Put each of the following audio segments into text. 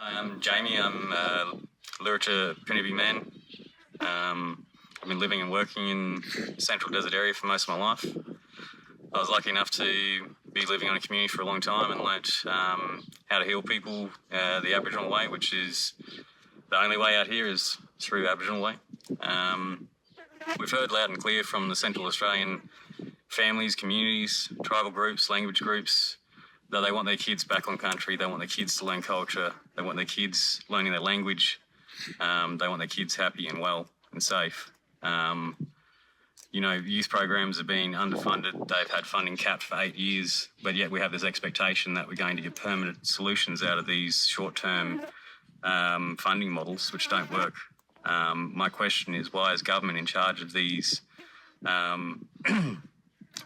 I'm Jamie. I'm a Lurcha Pinnippi man. I've been living and working in the Central Desert area for most of my life. I was lucky enough to be living on a community for a long time and learnt how to heal people the Aboriginal way, which is the only way out here is through Aboriginal way. We've heard loud and clear from the Central Australian families, communities, tribal groups, language groups, that they want their kids back on country, they want their kids to learn culture, they want their kids learning their language, they want their kids happy and well and safe. Youth programs have been underfunded. They've had funding capped for 8 years, but yet we have this expectation that we're going to get permanent solutions out of these short-term funding models, which don't work. My question is, why is government in charge of these?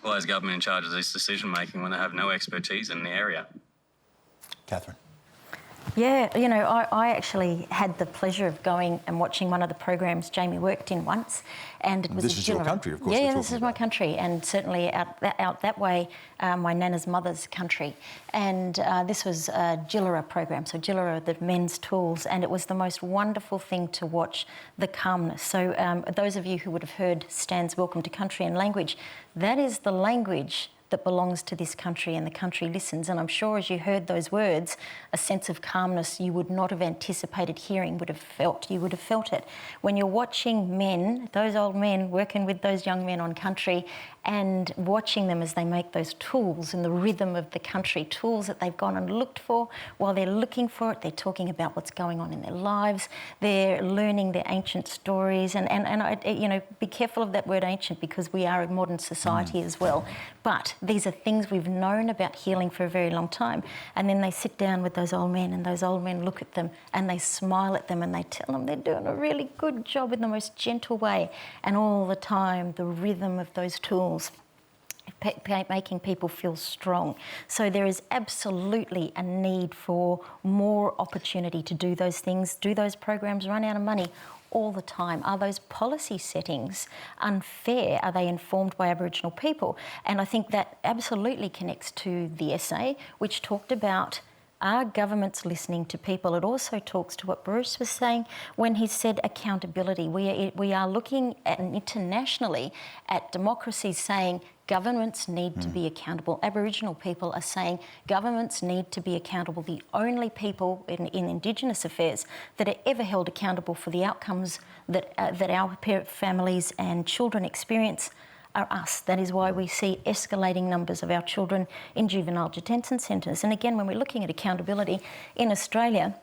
Why is government in charge of this decision-making when they have no expertise in the area? Catherine. Yeah, I actually had the pleasure of going and watching one of the programs Jamie worked in once, and it was this is your country, of course. Yeah, this is my country, and certainly out that way, my nana's mother's country. And this was a Jillera program, so Jillera, the men's tools, and it was the most wonderful thing to watch, the calmness. So those of you who would have heard Stan's Welcome to Country and Language, that is the language that belongs to this country, and the country listens. And I'm sure as you heard those words, a sense of calmness you would not have anticipated hearing you would have felt it. When you're watching men, those old men working with those young men on country, and watching them as they make those tools in the rhythm of the country, tools that they've gone and looked for. While they're looking for it, they're talking about what's going on in their lives. They're learning their ancient stories. And be careful of that word ancient, because we are a modern society as well. But these are things we've known about healing for a very long time. And then they sit down with those old men, and those old men look at them and they smile at them and they tell them they're doing a really good job in the most gentle way. And all the time, the rhythm of those tools making people feel strong. So there is absolutely a need for more opportunity to do those things. Do those programs run out of money all the time? Are those policy settings unfair? Are they informed by Aboriginal people? And I think that absolutely connects to the essay, which talked about, are governments listening to people? It also talks to what Behrouz was saying when he said accountability. We are looking at internationally at democracies saying governments need to be accountable. Aboriginal people are saying governments need to be accountable. The only people in Indigenous affairs that are ever held accountable for the outcomes that our families and children experience are us. That is why we see escalating numbers of our children in juvenile detention centres. And again, when we're looking at accountability in Australia,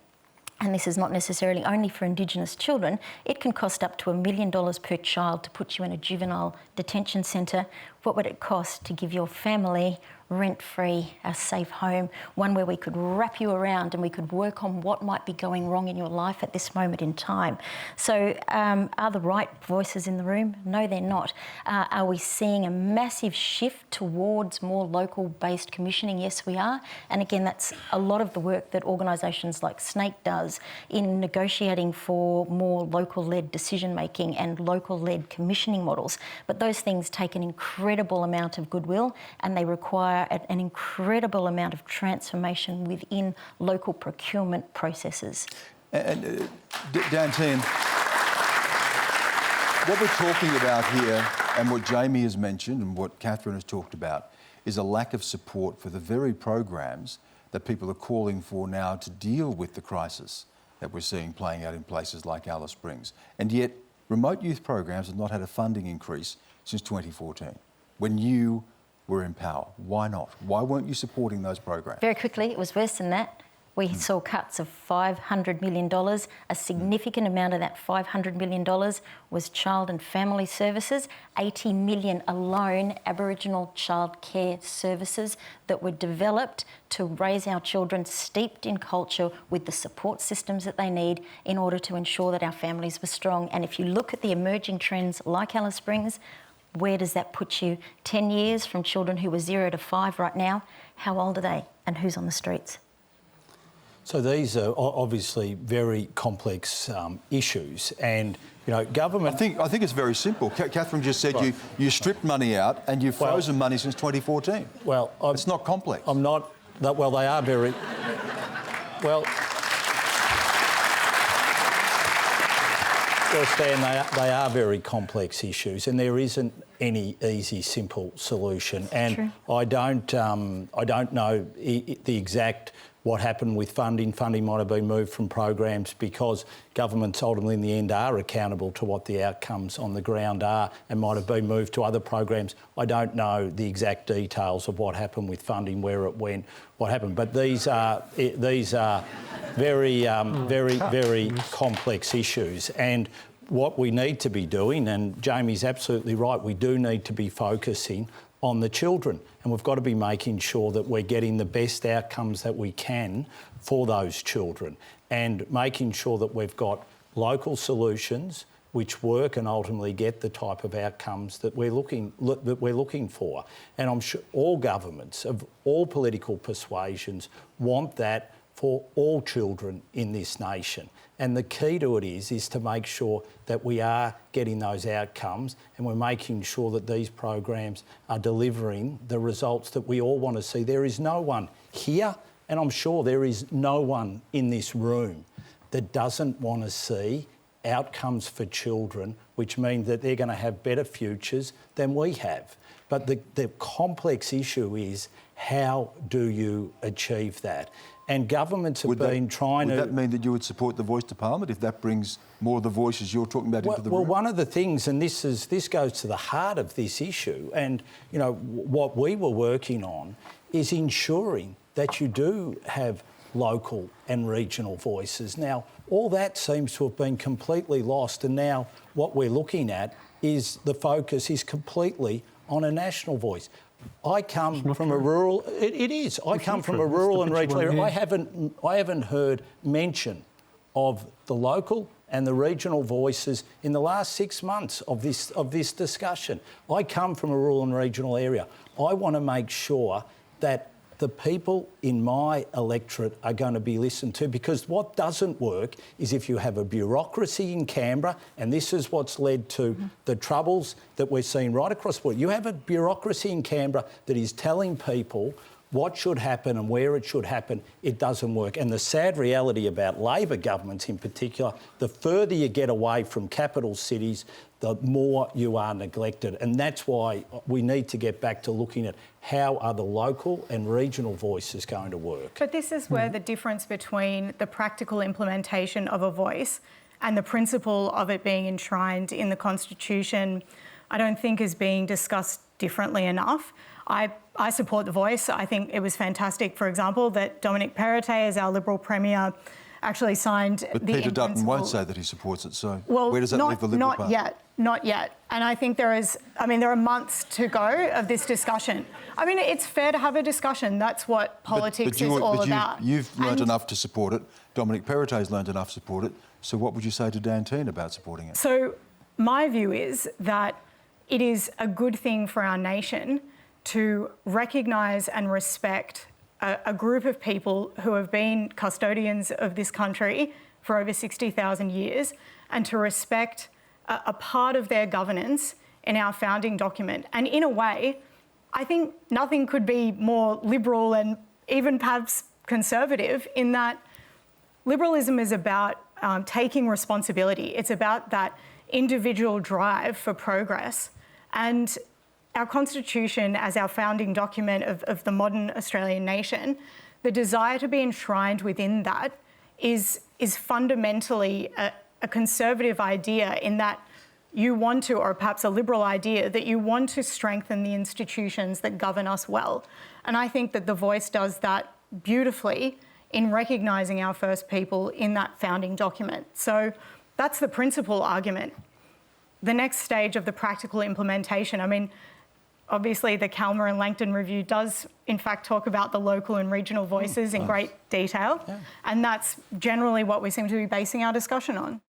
and this is not necessarily only for Indigenous children, it can cost up to $1 million per child to put you in a juvenile detention centre. What would it cost to give your family rent-free, a safe home, one where we could wrap you around and we could work on what might be going wrong in your life at this moment in time? So are the right voices in the room? No, they're not. Are we seeing a massive shift towards more local-based commissioning? Yes, we are. And again, that's a lot of the work that organisations like SNAICC does in negotiating for more local-led decision-making and local-led commissioning models. But those things take an incredible amount of goodwill, and they require an incredible amount of transformation within local procurement processes. And Dan Tehan, what we're talking about here, and what Jamie has mentioned and what Catherine has talked about, is a lack of support for the very programs that people are calling for now to deal with the crisis that we're seeing playing out in places like Alice Springs. And yet, remote youth programs have not had a funding increase since 2014, when you were in power. Why not? Why weren't you supporting those programs? Very quickly, it was worse than that. We saw cuts of $500 million. A significant amount of that $500 million was child and family services, 80 million alone Aboriginal child care services that were developed to raise our children steeped in culture with the support systems that they need in order to ensure that our families were strong. And if you look at the emerging trends like Alice Springs, where does that put you? 10 years from children who were 0 to 5 right now. How old are they and who's on the streets? So these are obviously very complex issues, and government. I think it's very simple. Catherine just said right. you stripped money out and you've frozen money since 2014. Well, it's not complex. I'm not. Well, they are very. Well. Well, Stan, they are very complex issues, and there isn't any easy, simple solution. And True. I don't know the exact what happened with funding. Funding might have been moved from programs because governments ultimately in the end are accountable to what the outcomes on the ground are and might have been moved to other programs. I don't know the exact details of what happened with funding, where it went, what happened. But these are very, very complex issues. And what we need to be doing, and Jamie's absolutely right, we do need to be focusing on the children, and we've got to be making sure that we're getting the best outcomes that we can for those children, and making sure that we've got local solutions which work and ultimately get the type of outcomes that we're looking for. And I'm sure all governments of all political persuasions want that for all children in this nation. And the key to it is to make sure that we are getting those outcomes and we're making sure that these programs are delivering the results that we all want to see. There is no one here, and I'm sure there is no one in this room that doesn't want to see outcomes for children which mean that they're going to have better futures than we have. But the complex issue is, how do you achieve that? And governments have been trying to... Would that mean that you would support the voice to Parliament if that brings more of the voices you're talking about into the room? Well, one of the things, and this goes to the heart of this issue, and, you know, what we were working on is ensuring that you do have local and regional voices. Now, all that seems to have been completely lost, and now what we're looking at is the focus is completely on a national voice. I come from a rural... It is. I come from a rural and regional area. I haven't heard mention of the local and the regional voices in the last 6 months of this discussion. I come from a rural and regional area. I want to make sure that the people in my electorate are going to be listened to, because what doesn't work is if you have a bureaucracy in Canberra, and this is what's led to the troubles that we're seeing right across the board. You have a bureaucracy in Canberra that is telling people what should happen and where it should happen. It doesn't work. And the sad reality about Labor governments in particular, the further you get away from capital cities, the more you are neglected. And that's why we need to get back to looking at how are the local and regional voices going to work. But this is where the difference between the practical implementation of a voice and the principle of it being enshrined in the Constitution, I don't think is being discussed differently enough. I support the voice. I think it was fantastic, for example, that Dominic Perrottet, as our Liberal Premier, actually signed but the... Peter Dutton won't say that he supports it, so well, where does that leave the Liberal Party? Not yet. And I think there are months to go of this discussion. I mean, it's fair to have a discussion. That's what politics is all about. You've learned enough to support it. Dominic Perrottet's learned enough to support it. So what would you say to Dan Tehan about supporting it? So my view is that it is a good thing for our nation to recognise and respect a group of people who have been custodians of this country for over 60,000 years, and to respect a part of their governance in our founding document. And in a way, I think nothing could be more liberal and even perhaps conservative, in that liberalism is about taking responsibility. It's about that individual drive for progress. And our Constitution, as our founding document of the modern Australian nation, the desire to be enshrined within that is fundamentally a conservative idea, in that you want to, or perhaps a liberal idea, that you want to strengthen the institutions that govern us well. And I think that the voice does that beautifully in recognising our first people in that founding document. So that's the principal argument. The next stage of the practical implementation, I mean, obviously the Calmer and Langton review does in fact talk about the local and regional voices in great detail. Yeah. And that's generally what we seem to be basing our discussion on.